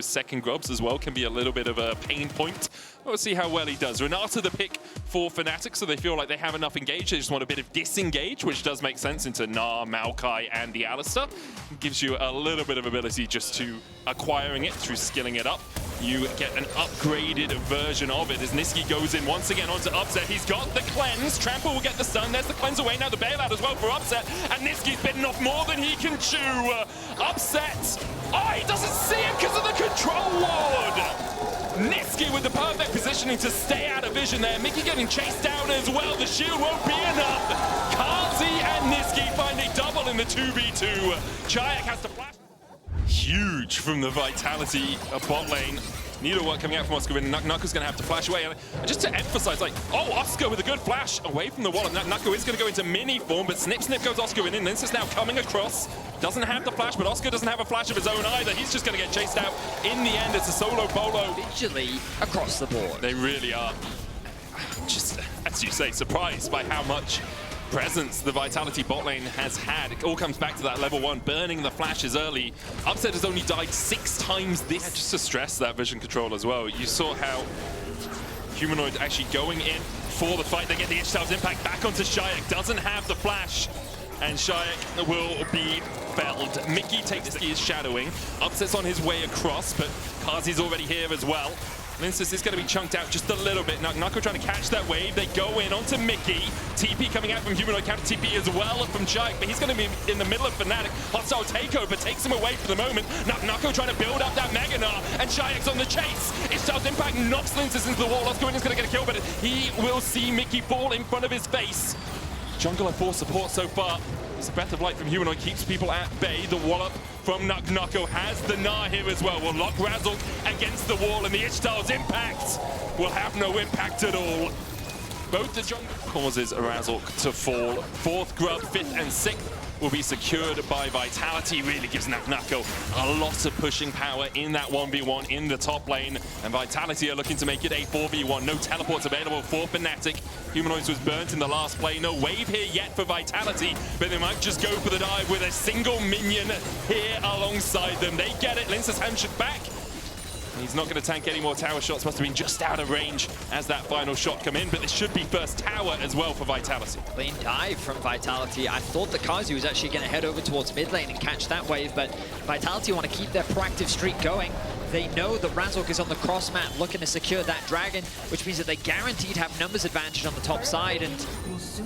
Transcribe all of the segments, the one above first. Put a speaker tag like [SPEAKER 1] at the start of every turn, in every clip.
[SPEAKER 1] Second grubs as well can be a little bit of a pain point. We'll see how well he does. Renata the pick for Fnatic, so they feel like they have enough engage. They just want a bit of disengage, which does make sense into Gnar, Maokai, and the Alistar. It gives you a little bit of ability just to acquiring it through skilling it up. You get an upgraded version of it as Nisqy goes in once again onto Upset. He's got the cleanse. Trample will get the stun. There's the cleanse away. Now the bailout as well for Upset. And Nisqy's bitten off more than he can chew. Upset. Oh, he doesn't see him because of the control ward. Nisqy with the perfect positioning to stay out of vision there. Mickey getting chased down as well. The shield won't be enough. Kazi and Nisqy find a double in the 2v2. Chayak has to flash. Huge from the Vitality bot lane. Needlework coming out from Oscar, and Knuckle's going to have to flash away. And just to emphasize, like, oh, Oscar with a good flash away from the wall. And Knuckle is going to go into mini form, but snip goes Oscar in. And this is now coming across. Doesn't have the flash, but Oscar doesn't have a flash of his own either. He's just going to get chased out. In the end, it's a solo bolo.
[SPEAKER 2] Visually across the board.
[SPEAKER 1] They really are. Just, as you say, surprised by how much presence the Vitality bot lane has had. It all comes back to that level 1, burning the flashes early. Upset has only died 6 times this. Yeah, just to stress that vision control as well. You saw how Humanoid actually going in for the fight. They get the Ishtal's impact back onto Shayak. Doesn't have the flash. And Shayak will be felled. Mickey takes his shadowing. Upset's on his way across, but Kazi's already here as well. Linsus is going to be chunked out just a little bit. Knuckle trying to catch that wave. They go in onto Mickey. TP coming out from Humanoid, counter TP as well from Shayak, but he's going to be in the middle of Fnatic. Hostile takeover takes him away for the moment. Knuckle trying to build up that Mega Gnar, and Shayak's on the chase. Ishtal's impact knocks Linsus into the wall. Oscar is going to get a kill, but he will see Mickey fall in front of his face. Jungler for support so far. It's a breath of light from Humanoid, keeps people at bay. The wallop from Knuckle has the Gnar here as well. Will lock Razzle against the wall, and the Ishtal's impact will have no impact at all. Both the jungle causes Razzle to fall. 4th grub, 5th and 6th will be secured by Vitality. Really gives Knuckle a lot of pushing power in that 1v1 in the top lane. And Vitality are looking to make it a 4v1. No teleports available for Fnatic. Humanoids was burnt in the last play. No wave here yet for Vitality, but they might just go for the dive with a single minion here alongside them. They get it. Lince's handshake back. He's not going to tank any more tower shots. Must have been just out of range as that final shot come in, but this should be first tower as well for Vitality.
[SPEAKER 2] Clean dive from Vitality. I thought that Kazi was actually going to head over towards mid lane and catch that wave, but Vitality want to keep their proactive streak going. They know that Razork is on the cross map looking to secure that dragon, which means that they guaranteed have numbers advantage on the top side. And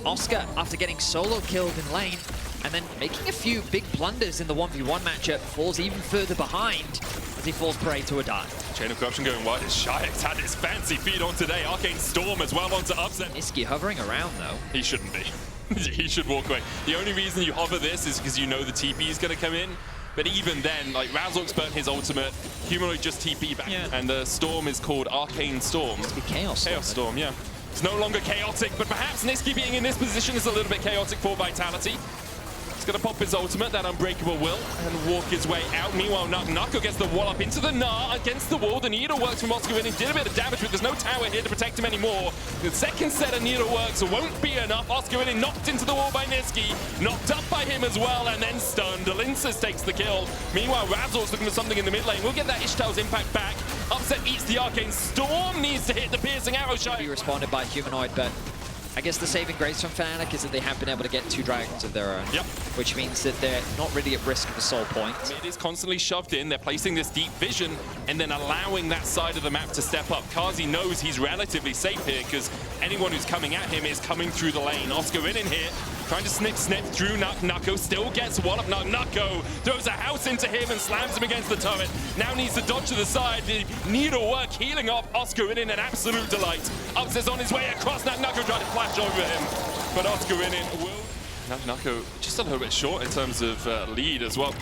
[SPEAKER 2] Oscar, after getting solo killed in lane, and then making a few big blunders in the 1v1 matchup, falls even further behind as he falls prey to a dive.
[SPEAKER 1] Chain of Corruption going wide as Shayak's had his fancy feed on today. Arcane Storm as well onto Upset.
[SPEAKER 2] Nisqy hovering around though.
[SPEAKER 1] He shouldn't be. He should walk away. The only reason you hover this is because you know the TP is going to come in. But even then, like, Razork's burnt his ultimate, Humanoid just TP back, and the storm is called Arcane Storm.
[SPEAKER 2] It's Chaos Storm.
[SPEAKER 1] Chaos Storm, yeah. It's no longer chaotic, but perhaps Nisqy being in this position is a little bit chaotic for Vitality. He's going to pop his ultimate, that Unbreakable Will, and walk his way out. Meanwhile, Knuckle gets the wall up into the Gnar against the wall. The needle works from Oscar in. He did a bit of damage, but there's no tower here to protect him anymore. The second set of needle works won't be enough. Oscar in knocked into the wall by Nisqy, knocked up by him as well, and then stunned. Linces takes the kill. Meanwhile, Razzle's looking for something in the mid lane. We'll get that Ishtal's impact back. Upset eats the Arcane Storm, needs to hit the piercing arrow shot.
[SPEAKER 2] He responded by Humanoid, but I guess the saving grace from Fnatic is that they have been able to get 2 dragons of their own, which means that they're not really at risk of a soul point.
[SPEAKER 1] It is constantly shoved in. They're placing this deep vision and then allowing that side of the map to step up. Kazi knows he's relatively safe here because anyone who's coming at him is coming through the lane. Oscar in here, trying to snip through Knuckle, still gets one up. Knuckle throws a house into him and slams him against the turret. Now needs to dodge to the side. The needlework healing off Oscar in an absolute delight. Upset's on his way across. Knuckle trying to flash over him, but Oscar in will. Knuckle just a little bit short in terms of lead as well.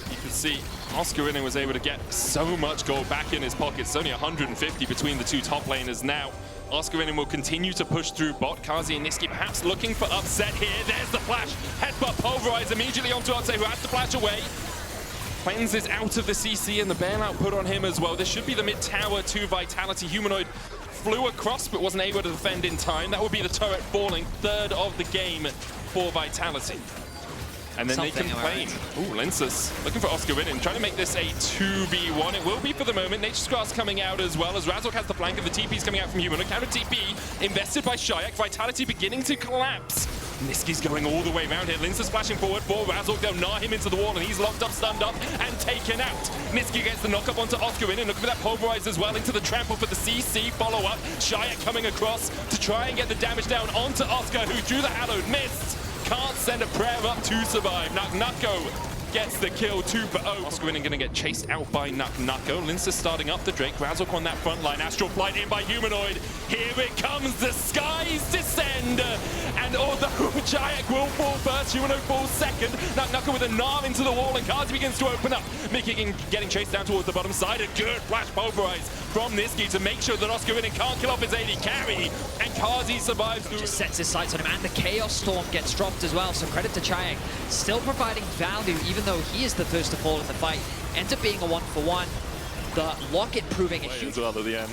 [SPEAKER 1] You can see Oscar Inning was able to get so much gold back in his pockets. It's only 150 between the 2 top laners now. Oscar Inning will continue to push through bot. Kazi and Nisqy perhaps looking for Upset here. There's the flash. Headbutt pulverized immediately onto Upset, who has to flash away. Cleanses out of the CC and the bailout put on him as well. This should be the mid tower to Vitality. Humanoid flew across but wasn't able to defend in time. That would be the turret falling. 3rd of the game for Vitality. And then they complain. Ooh, Linsus looking for Oscar Winning, trying to make this a 2v1. It will be for the moment. Nature's Grass coming out as well as Razork has the flank of the TP's coming out from Human. A counter TP invested by Shayak. Vitality beginning to collapse. Niski's going all the way around here. Linsus flashing forward for Razork. They'll gnaw him into the wall and he's locked up, stunned up and taken out. Niski gets the knock up onto Oscar Winning. Looking for that pulverize as well into the trample for the CC follow up. Shayak coming across to try and get the damage down onto Oscar, who drew the hallowed missed. Can't send a prayer up to survive. Nuko gets the kill, 2-0. Oscar Winning gonna get chased out by Nuko. Linsus starting up the Drake. Razork on that front line. Astral Flight in by Humanoid. Here it comes. The skies descend. And although Shayak will fall first, Humanoid falls second. Nuko with a Gnar into the wall and Kazi begins to open up. Mickey getting chased down towards the bottom side. A good flash pulverize from Niski to make sure that Oscar Winning can't kill off his AD carry. And Kazi survives through.
[SPEAKER 2] Just sets his sights on him, and the Chaos Storm gets dropped as well, so credit to Shayak. Still providing value, even though he is the first to fall in the fight. Ends up being a 1-for-1. The Locket proving a huge...
[SPEAKER 1] as well at the end.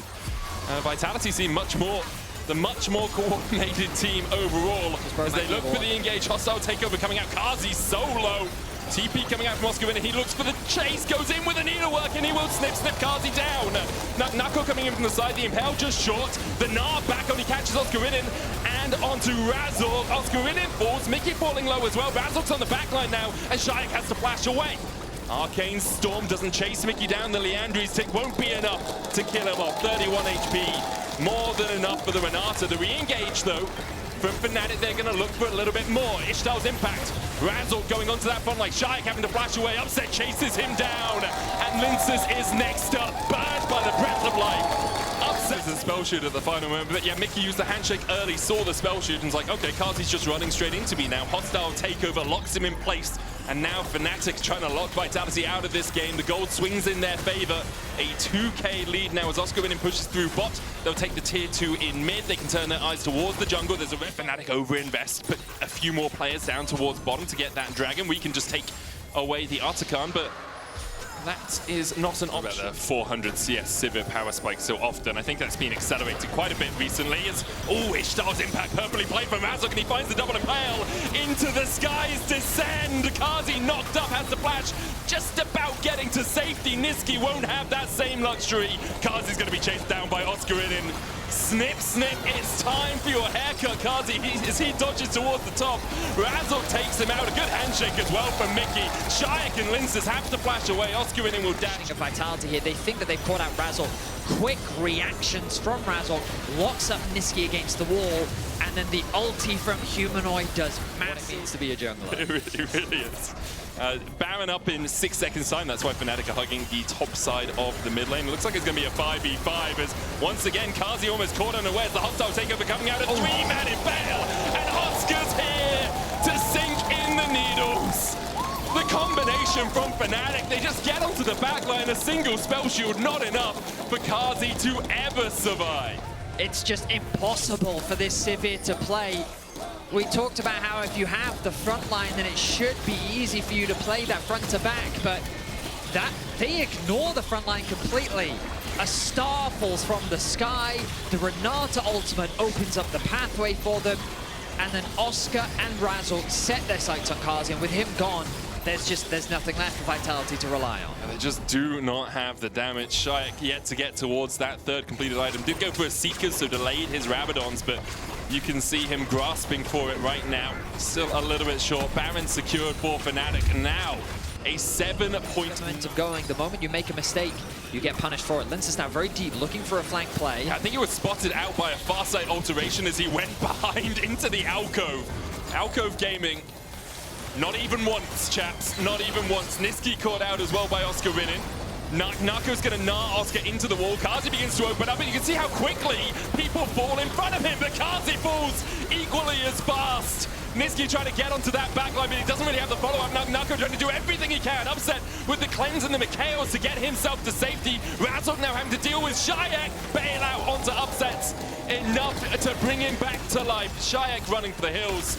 [SPEAKER 1] Vitality seem the much more coordinated team overall as they look for the engage. Hostile takeover coming out. Kazi solo. TP coming out from Oscar Winning. He looks for the chase, goes in with a needlework, and he will snip Kazi down. Nuko coming in from the side, the Impale just short. The Gnar back on, he catches Oscar Winning, and onto Razork. Oscar Winning falls, Mickey falling low as well. Razork's on the backline now, and Shayak has to flash away. Arcane Storm doesn't chase Mickey down. The Leandri's tick won't be enough to kill him off. 31 HP, more than enough for the Renata. The re-engage though, from Fnatic, they're going to look for a little bit more. Ishtal's impact. Razork going onto that front like Shayak having to flash away. Upset chases him down. And Linsus is next up. Burned by the breath of life. Upset the spell shoot at the final moment. But yeah, Mickey used the handshake early, saw the spell shoot, and was like, okay, Kazi's just running straight into me now. Hostile takeover locks him in place. And now Fnatic's trying to lock Vitality out of this game. The gold swings in their favor. A 2K lead now as Oscar Winning pushes through bot. They'll take the tier 2 in mid. They can turn their eyes towards the jungle. There's a red Fnatic overinvest, put a few more players down towards bottom to get that dragon. We can just take away the Artican, but that is not an option. About the 400 CS Sivir power spike so often. I think that's been accelerated quite a bit recently. Ishtar's impact perfectly played from Razork, and he finds the double impale. Into the skies descend. Kazi knocked up, has the flash. Just about getting to safety. Niski won't have that same luxury. Kazi's going to be chased down by Oscar Winning. Snip, snip, it's time for your haircut, Kazi, as he dodges towards the top. Razork takes him out. A good handshake as well from Mickey. Shayak and Linsus have to flash away. Oscar Winning will dash.
[SPEAKER 2] Vitality here. They think that they've caught out Razork. Quick reactions from Razork. Locks up Niski against the wall. And then the ulti from Humanoid does massive. What it means to be a jungler.
[SPEAKER 1] It really is. Baron up in 6 seconds time. That's why Fnatic are hugging the top side of the mid lane. It looks like it's going to be a 5v5 as once again Kazi almost caught unawares. The hostile takeover coming out. A 3-man impale. And Oscar's here to sink in the needles. The combination from Fnatic, they just get onto the backline. A single spell shield, not enough for Kazi to ever survive.
[SPEAKER 2] It's just impossible for this Sivir to play. We talked about how if you have the front line, then it should be easy for you to play that front to back, but they ignore the front line completely. A star falls from the sky, the Renata ultimate opens up the pathway for them, and then Oscar and Razork set their sights on Kazi, and with him gone, there's nothing left for Vitality to rely on.
[SPEAKER 1] And they just do not have the damage. Shayak yet to get towards that third completed item. Did go for a Seeker, so delayed his Rabadons, but you can see him grasping for it right now. Still a little bit short. Baron secured for Fnatic. Now, a 7-point
[SPEAKER 2] momentum going. The moment you make a mistake, you get punished for it. Linsus is now very deep, looking for a flank play.
[SPEAKER 1] I think he was spotted out by a Farsight alteration as he went behind into the alcove. Alcove Gaming. Not even once, chaps. Not even once. Niski caught out as well by Oscar Winning. Nako's going to gnaw Oscar into the wall. Kazi begins to open up, and you can see how quickly people fall in front of him, but Kazi falls equally as fast. Niski trying to get onto that backline, but he doesn't really have the follow-up. Nako trying to do everything he can. Upset with the cleanse and the Mikhails to get himself to safety. Razork now having to deal with Shayak. Bail out onto Upsets. Enough to bring him back to life. Shayak running for the hills.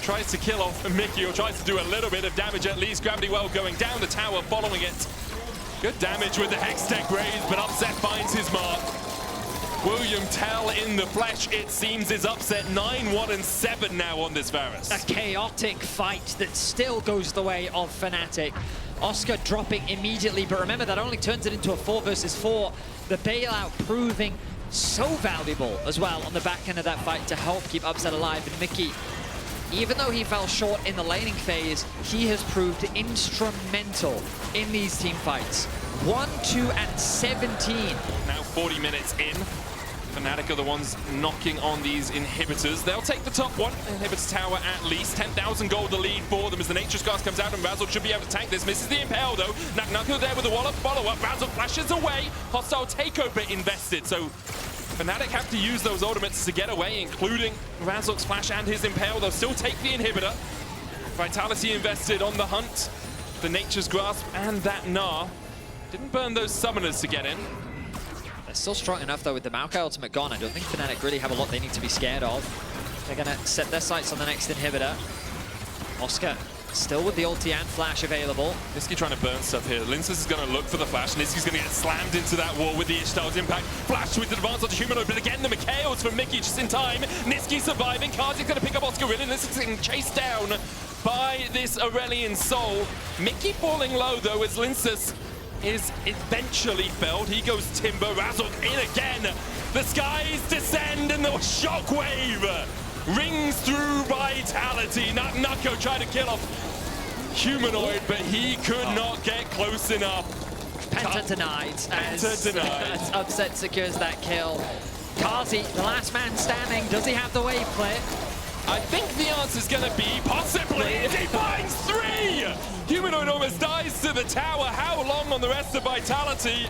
[SPEAKER 1] Tries to kill off Mickey, or tries to do a little bit of damage at least. Gravity Well going down the tower, following it. Good damage with the Hextech raise, but Upset finds his mark. William Tell in the flesh, it seems, is upset 9-1-7 now on this Varus.
[SPEAKER 2] A chaotic fight that still goes the way of Fnatic. Oscar dropping immediately, but remember that only turns it into a 4 versus 4. The bailout proving so valuable as well on the back end of that fight to help keep Upset alive. And Mickey, even though he fell short in the laning phase, he has proved instrumental in these team fights. 1-2-17.
[SPEAKER 1] Now 40 minutes in. Fnatic are the ones knocking on these inhibitors. They'll take the top one. Inhibitor tower at least. 10,000 gold the lead for them as the Nature's Cast comes out and Razzle should be able to tank this. Misses the Impale though. Knuckle there with the wall of follow-up. Razzle flashes away. Hostile takeover invested. So Fnatic have to use those ultimates to get away, including Razzle's flash and his Impale. They'll still take the inhibitor. Vitality invested on the hunt. The Nature's Grasp and that Gnar. Didn't burn those summoners to get in.
[SPEAKER 2] They're still strong enough though with the Maokai ultimate gone. I don't think Fnatic really have a lot they need to be scared of. They're gonna set their sights on the next inhibitor. Oscar still with the ulti and flash available.
[SPEAKER 1] Niski trying to burn stuff here. Linces is going to look for the flash. Niski's going to get slammed into that wall with the Ishtar's impact. Flash with the advance onto Humanoid, but again the Mikhails from Mickey just in time. Niski surviving. Kazi's going to pick up Oscar in, and this is getting chased down by this Aurelian Soul. Mickey falling low though as Linces is eventually felled. He goes Timber, Razzle in again. The skies descend and the shockwave rings through Vitality. Nucko tried to kill off Humanoid, but he could not get close enough.
[SPEAKER 2] Penta denied. As Upset secures that kill. Kazi, the last man standing. Does he have the wave clip?
[SPEAKER 1] I think the answer's gonna be possibly. He finds 3! Humanoid almost dies to the tower. How long on the rest of Vitality?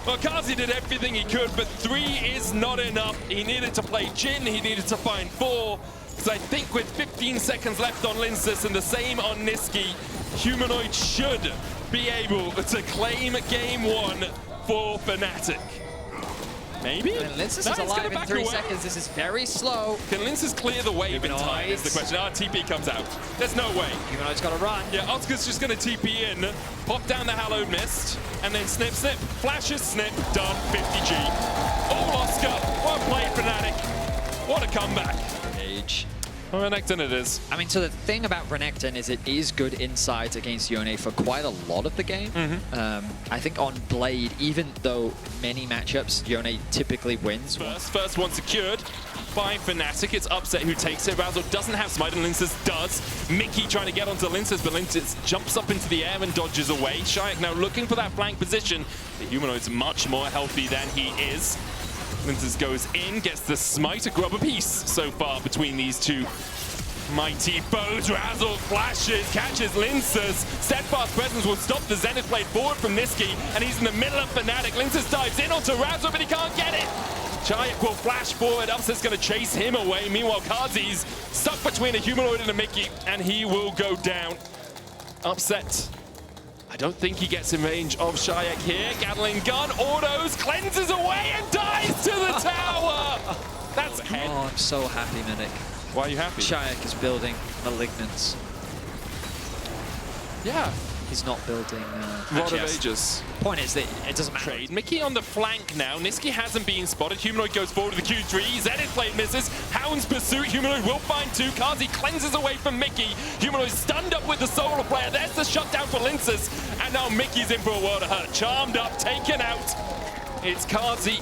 [SPEAKER 1] Well, Kazi did everything he could, but 3 is not enough. He needed to play Jhin, he needed to find 4. So I think with 15 seconds left on Linces and the same on Niski, Humanoid should be able to claim game 1 for Fnatic. Maybe?
[SPEAKER 2] Linces is alive in 3 seconds. This is very slow.
[SPEAKER 1] Can Linces clear the wave in time is the question. TP comes out. There's no way.
[SPEAKER 2] Humanoid's got to run.
[SPEAKER 1] Yeah, Oscar's just going to TP in, pop down the Hallowed Mist, and then snip, snip. Flashes, snip, done, 50G. All Oscar. Well played, Fnatic. What a comeback.
[SPEAKER 2] Age.
[SPEAKER 1] Well, Renekton it is.
[SPEAKER 2] I mean, so the thing about Renekton is it is good insides against Yone for quite a lot of the game. I think on Blade, even though many matchups Yone typically wins.
[SPEAKER 1] First one secured by Fnatic. It's Upset who takes it. Razzle doesn't have Smite and Linces does. Mickey trying to get onto Linces, but Linces jumps up into the air and dodges away. Shayak now looking for that flank position. The Humanoid's much more healthy than he is. Linces goes in, gets the Smite, a grub a piece so far between these two mighty foes. Razzle flashes, catches Linces. Steadfast presence will stop the Zenith Blade forward from Niski, and he's in the middle of Fnatic. Linces dives in onto Razzle, but he can't get it. Shayak will flash forward. Upset's going to chase him away. Meanwhile, Kazi's stuck between a Humanoid and a Mickey, and he will go down. Upset. I don't think he gets in range of Shayak here. Gatling gun, autos, cleanses away and dies to the tower! That's head.
[SPEAKER 2] Oh, I'm so happy, Minik.
[SPEAKER 1] Why are you happy?
[SPEAKER 2] Shayak is building Malignance.
[SPEAKER 1] Yeah.
[SPEAKER 2] He's not building...
[SPEAKER 1] Rod of Aegis.
[SPEAKER 2] Point is that it doesn't matter.
[SPEAKER 1] Trade. Mickey on the flank now. Niski hasn't been spotted. Humanoid goes forward with the Q3. Zenith Blade misses. Hound's pursuit. Humanoid will find 2. Kazi cleanses away from Mickey. Humanoid stunned up with the Solar Flare. There's the shutdown for Linces. And now Mickey's in for a world of hurt. Charmed up, taken out. It's Kazi.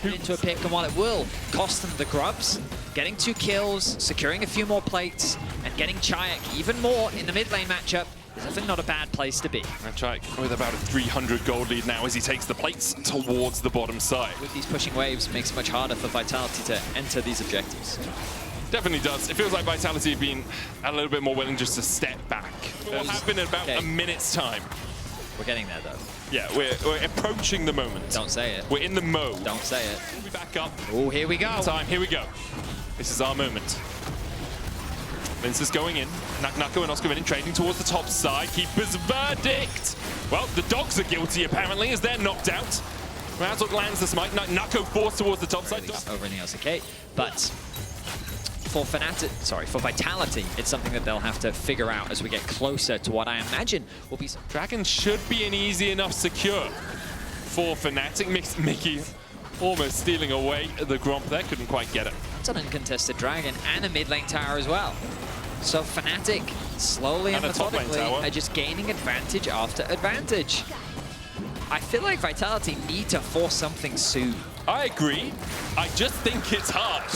[SPEAKER 2] Into a pick, and while it will cost them the grubs, getting 2 kills, securing a few more plates, and getting Shayak even more in the mid lane matchup is definitely not a bad place to be.
[SPEAKER 1] Shayak with about a 300 gold lead now as he takes the plates towards the bottom side.
[SPEAKER 2] With these pushing waves, makes it much harder for Vitality to enter these objectives.
[SPEAKER 1] Definitely does. It feels like Vitality have been a little bit more willing just to step back. It will happen in about a minute's time.
[SPEAKER 2] We're getting there, though.
[SPEAKER 1] Yeah, we're approaching the moment.
[SPEAKER 2] Don't say it.
[SPEAKER 1] We're in the mode.
[SPEAKER 2] Don't say it.
[SPEAKER 1] We back up.
[SPEAKER 2] Oh, here we go.
[SPEAKER 1] Time. Here we go. This is our moment. Linces going in. Nucko and Oscar in trading towards the top side. Keeper's verdict. Well, the dogs are guilty, apparently, as they're knocked out. Razzle lands the smite. Nucko forced towards the top side.
[SPEAKER 2] Over in the LCK, but for Vitality, it's something that they'll have to figure out as we get closer to what I imagine will be...
[SPEAKER 1] Dragon should be an easy enough secure for Fnatic. Mickey almost stealing away the Gromp there, couldn't quite get it.
[SPEAKER 2] It's an uncontested dragon and a mid lane tower as well. So Fnatic, slowly and methodically, are just gaining advantage after advantage. I feel like Vitality need to force something soon.
[SPEAKER 1] I agree. I just think it's hard.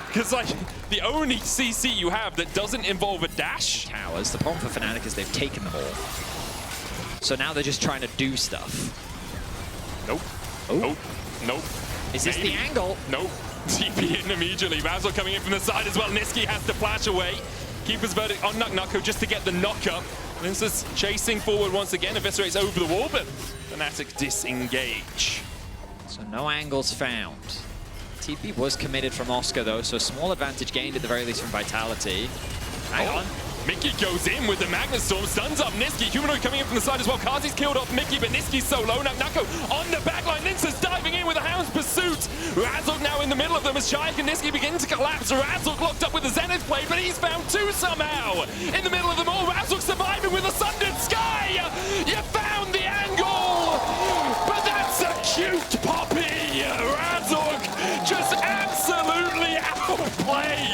[SPEAKER 1] Because, like, the only CC you have that doesn't involve a dash...
[SPEAKER 2] Towers. The problem for Fnatic is they've taken them all. So now they're just trying to do stuff.
[SPEAKER 1] Nope.
[SPEAKER 2] Oh.
[SPEAKER 1] Nope. Nope.
[SPEAKER 2] Is this the angle?
[SPEAKER 1] Nope. TP in immediately. Razzle coming in from the side as well. Nisqy has to flash away. Keeper's verdict on NuckNucko just to get the knock-up. Lince's chasing forward once again. Eviscerates over the wall, but Fnatic disengage.
[SPEAKER 2] So no angles found. TP was committed from Oscar though, so a small advantage gained at the very least from Vitality. Hang on.
[SPEAKER 1] Mickey goes in with the Magnet Storm, stuns up Nisqy. Humanoid coming in from the side as well. Kazi's killed off Mickey, but Nisqy's so low. NuckNucko on the backline. Lince's diving in with a Hound's Pursuit. Razzle now in the middle of them as Chayek and Nisqy begin to collapse. Razzle locked up with the Zenith Blade, but he's found two somehow. In the middle of them all, Razzle surviving with a Sundered Sky. You found the angle, but that's a cute puppy. Razzle just absolutely outplays.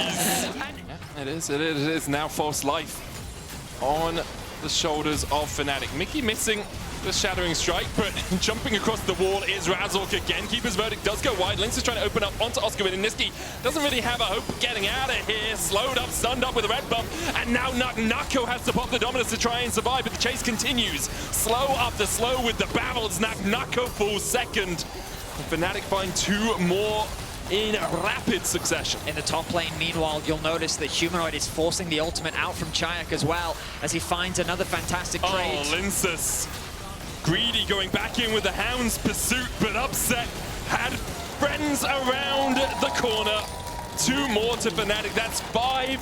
[SPEAKER 1] It is now false life on the shoulders of Fnatic. Mickey missing the Shattering Strike, but jumping across the wall is Razork again. Keeper's verdict does go wide. Lynx is trying to open up onto Oscar, and Nisqy doesn't really have a hope of getting out of here. Slowed up, stunned up with a red buff, and now NuckNucko has to pop the Dominus to try and survive, but the chase continues. Slow after slow with the barrels. NuckNucko falls second. Fnatic find two more in rapid succession.
[SPEAKER 2] In the top lane, meanwhile, you'll notice that Humanoid is forcing the ultimate out from Chayek as well, as he finds another fantastic trade.
[SPEAKER 1] Oh, Linces. Greedy going back in with the Hound's Pursuit, but Upset had friends around the corner. Two more to Fnatic. That's 5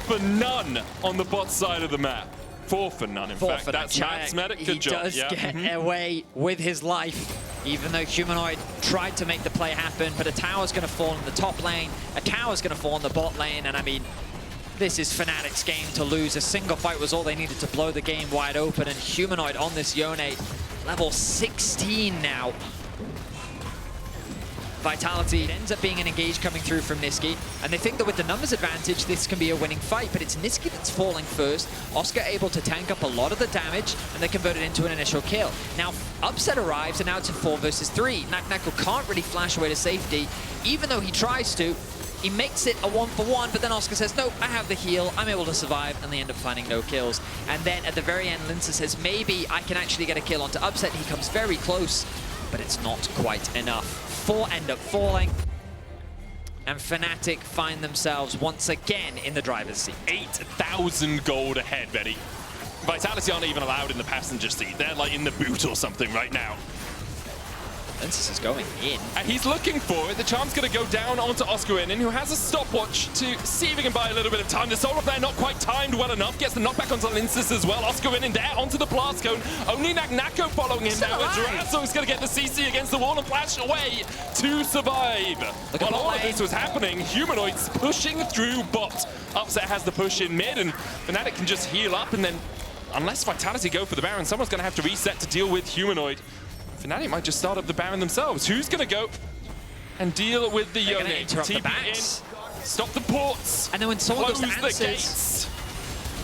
[SPEAKER 1] for none on the bot side of the map. 4 for none, in fact. That's Matt's medic. Good job.
[SPEAKER 2] He does get away with his life, even though Humanoid tried to make the play happen, but a tower's going to fall in the top lane, a tower's going to fall in the bot lane, and I mean, this is Fnatic's game to lose. A single fight was all they needed to blow the game wide open, and Humanoid on this Yone, level 16 now. Vitality, it ends up being an engage coming through from Nisqy, and they think that with the numbers advantage, this can be a winning fight, but it's Nisqy that's falling first. Oscar able to tank up a lot of the damage, and they convert it into an initial kill. Now, Upset arrives, and now it's a 4 versus 3. NuckNucko can't really flash away to safety, even though he tries to. He makes it a 1-for-1, but then Oscar says, nope, I have the heal, I'm able to survive, and they end up finding no kills. And then at the very end, Lince says, maybe I can actually get a kill onto Upset. He comes very close, but it's not quite enough. 4 end up falling, and Fnatic find themselves once again in the driver's seat.
[SPEAKER 1] 8,000 gold ahead, Betty. Vitality aren't even allowed in the passenger seat. They're like in the boot or something right now.
[SPEAKER 2] Lince is going in.
[SPEAKER 1] And he's looking for it. The charm's going to go down onto Oscar in, who has a stopwatch to see if he can buy a little bit of time. The solar flare not quite timed well enough. Gets the knockback onto Lince as well. Oscar in there onto the blast cone. Only NuckNucko following him now. Razzle's going to get the CC against the wall and flash away to survive. While all of this was happening, Humanoids pushing through bot. Upset has the push in mid, and Fnatic can just heal up, and then unless Vitality go for the Baron, someone's going to have to reset to deal with Humanoid. Fnatic might just start up the Baron themselves. Who's going to go and deal with the Yone? TP in, stop the ports,
[SPEAKER 2] and then when someone goes to
[SPEAKER 1] close the gates.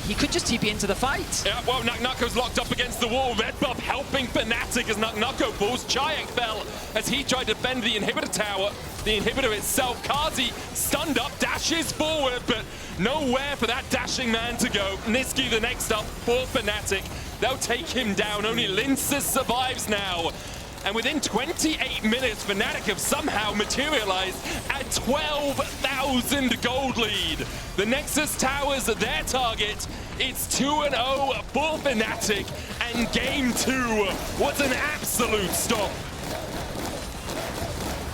[SPEAKER 2] He could just TP into the fight.
[SPEAKER 1] Yeah, well, NuckNucko's locked up against the wall. Red buff helping Fnatic as NuckNucko falls. Chayek fell as he tried to defend the inhibitor tower. The inhibitor itself, Kazi stunned up, dashes forward, but nowhere for that dashing man to go. Nisqy the next up for Fnatic. They'll take him down. Only Lince survives now. And within 28 minutes, Fnatic have somehow materialized a 12,000 gold lead. The Nexus Tower's their target. It's 2-0 for Fnatic, and game 2 was an absolute stop.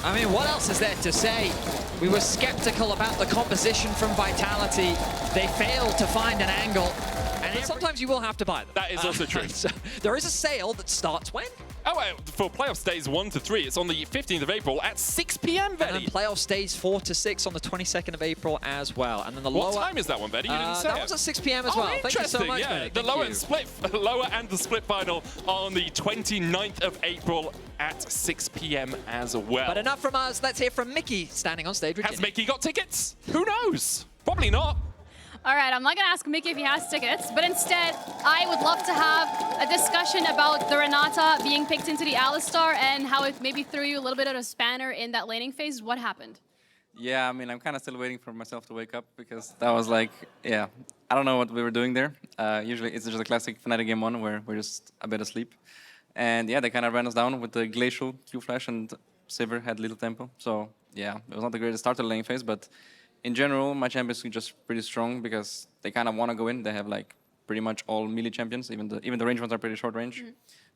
[SPEAKER 2] I mean, what else is there to say? We were skeptical about the composition from Vitality. They failed to find an angle. And sometimes you will have to buy them.
[SPEAKER 1] That is also true.
[SPEAKER 2] So there is a sale that starts when?
[SPEAKER 1] Oh, for playoff stays 1 to 3, it's on the 15th of April at 6 p.m. Betty.
[SPEAKER 2] And then playoff stays 4 to 6 on the 22nd of April as well. And then the
[SPEAKER 1] What
[SPEAKER 2] lower...
[SPEAKER 1] time is that one, Betty? You didn't say
[SPEAKER 2] that
[SPEAKER 1] it.
[SPEAKER 2] one's at 6 p.m. as well. Thank you so much,
[SPEAKER 1] yeah.
[SPEAKER 2] Betty.
[SPEAKER 1] The lower and the split final on the 29th of April at 6 p.m. as well.
[SPEAKER 2] But enough from us. Let's hear from Mickey standing on stage with
[SPEAKER 1] Has
[SPEAKER 2] Ginny.
[SPEAKER 1] Mickey got tickets? Who knows? Probably not.
[SPEAKER 3] All right, I'm not going to ask Mickey if he has tickets, but instead, I would love to have a discussion about the Renata being picked into the Alistar and how it maybe threw you a little bit of a spanner in that laning phase. What happened?
[SPEAKER 4] Yeah, I mean, I'm kind of still waiting for myself to wake up because that was like, yeah, I don't know what we were doing there. Usually it's just a classic Fnatic game 1 where we're just a bit asleep. And yeah, they kind of ran us down with the glacial Q flash and Sivir had little tempo. So yeah, it was not the greatest start to the lane phase, but in general, my champions are just pretty strong because they kind of want to go in. They have like pretty much all melee champions. Even the range ones are pretty short range.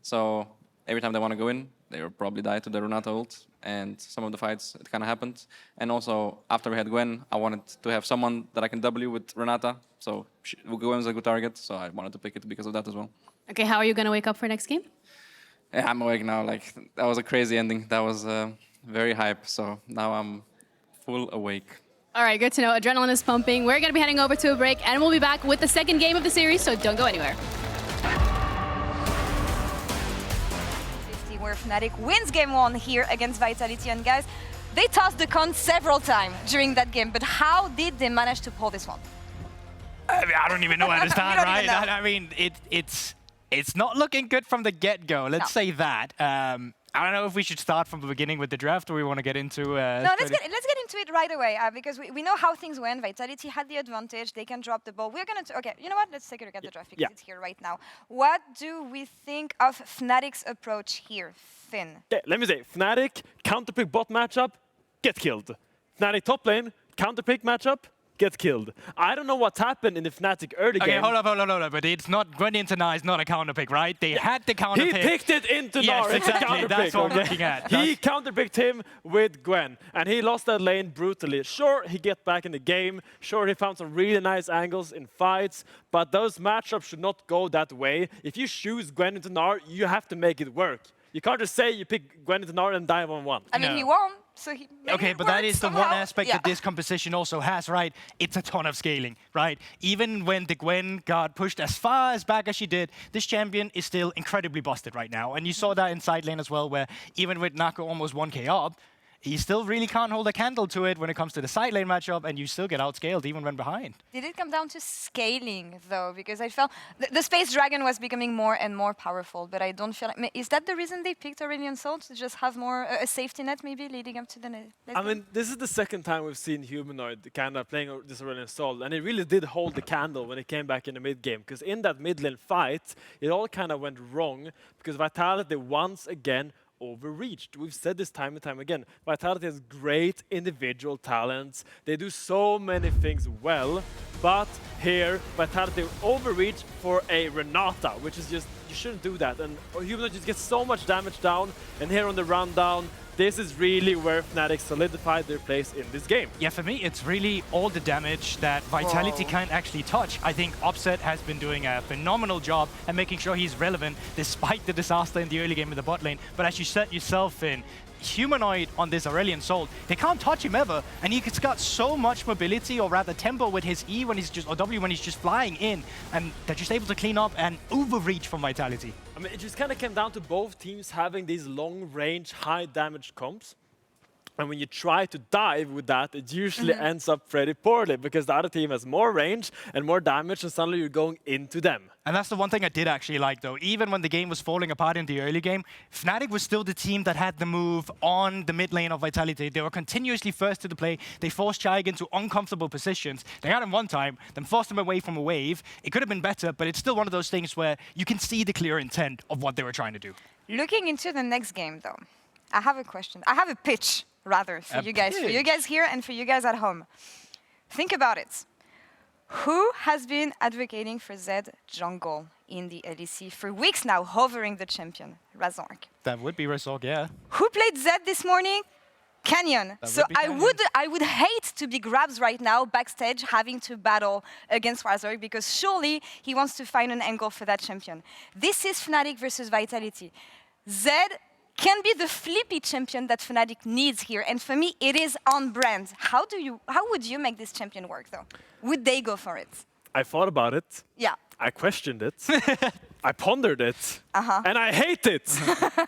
[SPEAKER 4] So every time they want to go in, they will probably die to the Renata ult. And some of the fights, it kind of happened. And also, after we had Gwen, I wanted to have someone that I can W with Renata. So Gwen was a good target, so I wanted to pick it because of that as well.
[SPEAKER 3] Okay, how are you going to wake up for next game?
[SPEAKER 4] Yeah, I'm awake now. Like, that was a crazy ending. That was very hype. So now I'm full awake.
[SPEAKER 3] All right, good to know. Adrenaline is pumping. We're going to be heading over to a break, and we'll be back with the second game of the series, so don't go anywhere.
[SPEAKER 5] Where Fnatic wins game 1 here against Vitality, and guys, they tossed the con several times during that game, but how did they manage to pull this one?
[SPEAKER 6] I mean, I don't even know where to start, right?
[SPEAKER 5] Even know.
[SPEAKER 6] I mean, it's not looking good from the get-go. Let's say that. I don't know if we should start from the beginning with the draft, or we want to get into.
[SPEAKER 5] No, let's get into it right away because we know how things went. Vitality had the advantage; they can drop the ball. We're gonna okay. You know what? Let's take a look at the draft because it's here right now. What do we think of Fnatic's approach here, Finn?
[SPEAKER 7] Okay, let me say, Fnatic counterpick bot matchup, get killed. Fnatic top lane counterpick matchup, get killed. I don't know what's happened in the Fnatic early game.
[SPEAKER 6] Okay, hold up. But it's not Gwen into Nar is not a counter pick, right? They had the counter
[SPEAKER 7] He
[SPEAKER 6] pick.
[SPEAKER 7] picked it into Nar.
[SPEAKER 6] Yes, exactly. That's what I'm
[SPEAKER 7] okay?
[SPEAKER 6] looking at.
[SPEAKER 7] He counterpicked him with Gwen, and he lost that lane brutally. Sure, he get back in the game. Sure, he found some really nice angles in fights, but those matchups should not go that way. If you choose Gwen into Nar, you have to make it work. You can't just say you pick Gwen into Nar and die 1-1.
[SPEAKER 5] I mean, he won. So he
[SPEAKER 6] Okay, but that is the
[SPEAKER 5] somehow.
[SPEAKER 6] one aspect that this composition also has, right? It's a ton of scaling, right? Even when the Gwen got pushed as far as back as she did, this champion is still incredibly busted right now. And you saw that in side lane as well, where even with Nako almost 1k up, he still really can't hold a candle to it when it comes to the side lane matchup, and you still get outscaled even when behind.
[SPEAKER 5] Did it come down to scaling, though? Because I felt the Space Dragon was becoming more and more powerful, but I don't feel like... Is that the reason they picked Aurelion Sol, to just have more a safety net, maybe, leading up to the...
[SPEAKER 7] I mean, this is the second time we've seen Humanoid kind of playing this Aurelion Sol, and it really did hold the candle when it came back in the mid-game, because in that mid-lane fight, it all kind of went wrong, because Vitality once again overreached. We've said this time and time again. Vitality has great individual talents. They do so many things well, but here Vitality overreached for a Renata, which is just, you shouldn't do that. And Humanoid just gets so much damage down, and here on the rundown, this is really where Fnatic solidified their place in this game.
[SPEAKER 6] Yeah, for me, it's really all the damage that Vitality can't actually touch. I think Opset has been doing a phenomenal job at making sure he's relevant despite the disaster in the early game in the bot lane. But as you said yourself, in Humanoid on this Aurelion Sol, they can't touch him ever, and he's got so much mobility, or rather tempo, with his E when he's just, or W when he's just flying in, and they're just able to clean up and overreach from Vitality.
[SPEAKER 7] I mean, it just kind of came down to both teams having these long-range, high-damage comps. And when you try to dive with that, it usually ends up pretty poorly, because the other team has more range and more damage, and suddenly you're going into them.
[SPEAKER 6] And that's the one thing I did actually like, though. Even when the game was falling apart in the early game, Fnatic was still the team that had the move on the mid lane of Vitality. They were continuously first to the play. They forced Chaig into uncomfortable positions. They had him one time, then forced him away from a wave. It could have been better, but it's still one of those things where you can see the clear intent of what they were trying to do.
[SPEAKER 5] Looking into the next game, though, I have a question. I have a pitch, rather, for you guys here and for you guys at home. Think about it. Who has been advocating for Zed jungle in the LEC for weeks now, hovering the champion? Razork.
[SPEAKER 6] That would be Razork, yeah.
[SPEAKER 5] Who played Zed this morning? Canyon. So I would hate to be Grabs right now backstage having to battle against Razork, because surely he wants to find an angle for that champion. This is Fnatic versus Vitality. Zed can be the flippy champion that Fnatic needs here, and for me, it is on brand. How would you make this champion work, though? Would they go for it?
[SPEAKER 7] I thought about it.
[SPEAKER 5] Yeah.
[SPEAKER 7] I questioned it. I pondered it. And I hate it.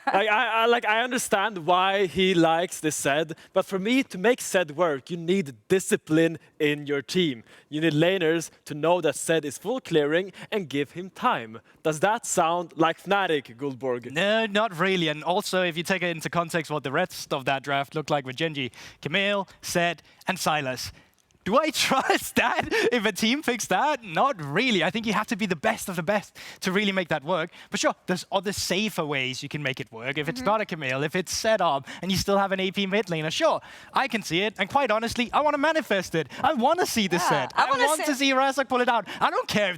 [SPEAKER 7] I understand why he likes this Zed, but for me, to make Zed work, you need discipline in your team. You need laners to know that Zed is full clearing and give him time. Does that sound like Fnatic, Guldborg?
[SPEAKER 6] No, not really. And also, if you take it into context what the rest of that draft looked like with Genji, Camille, Zed, and Sylas. Do I trust that if a team picks that? Not really. I think you have to be the best of the best to really make that work. But sure, there's other safer ways you can make it work. If it's not a Camille, if it's set up and you still have an AP mid laner, sure, I can see it. And quite honestly, I want to manifest it. I want to see this set.
[SPEAKER 5] I
[SPEAKER 6] want to see Razak pull it out. I don't care if they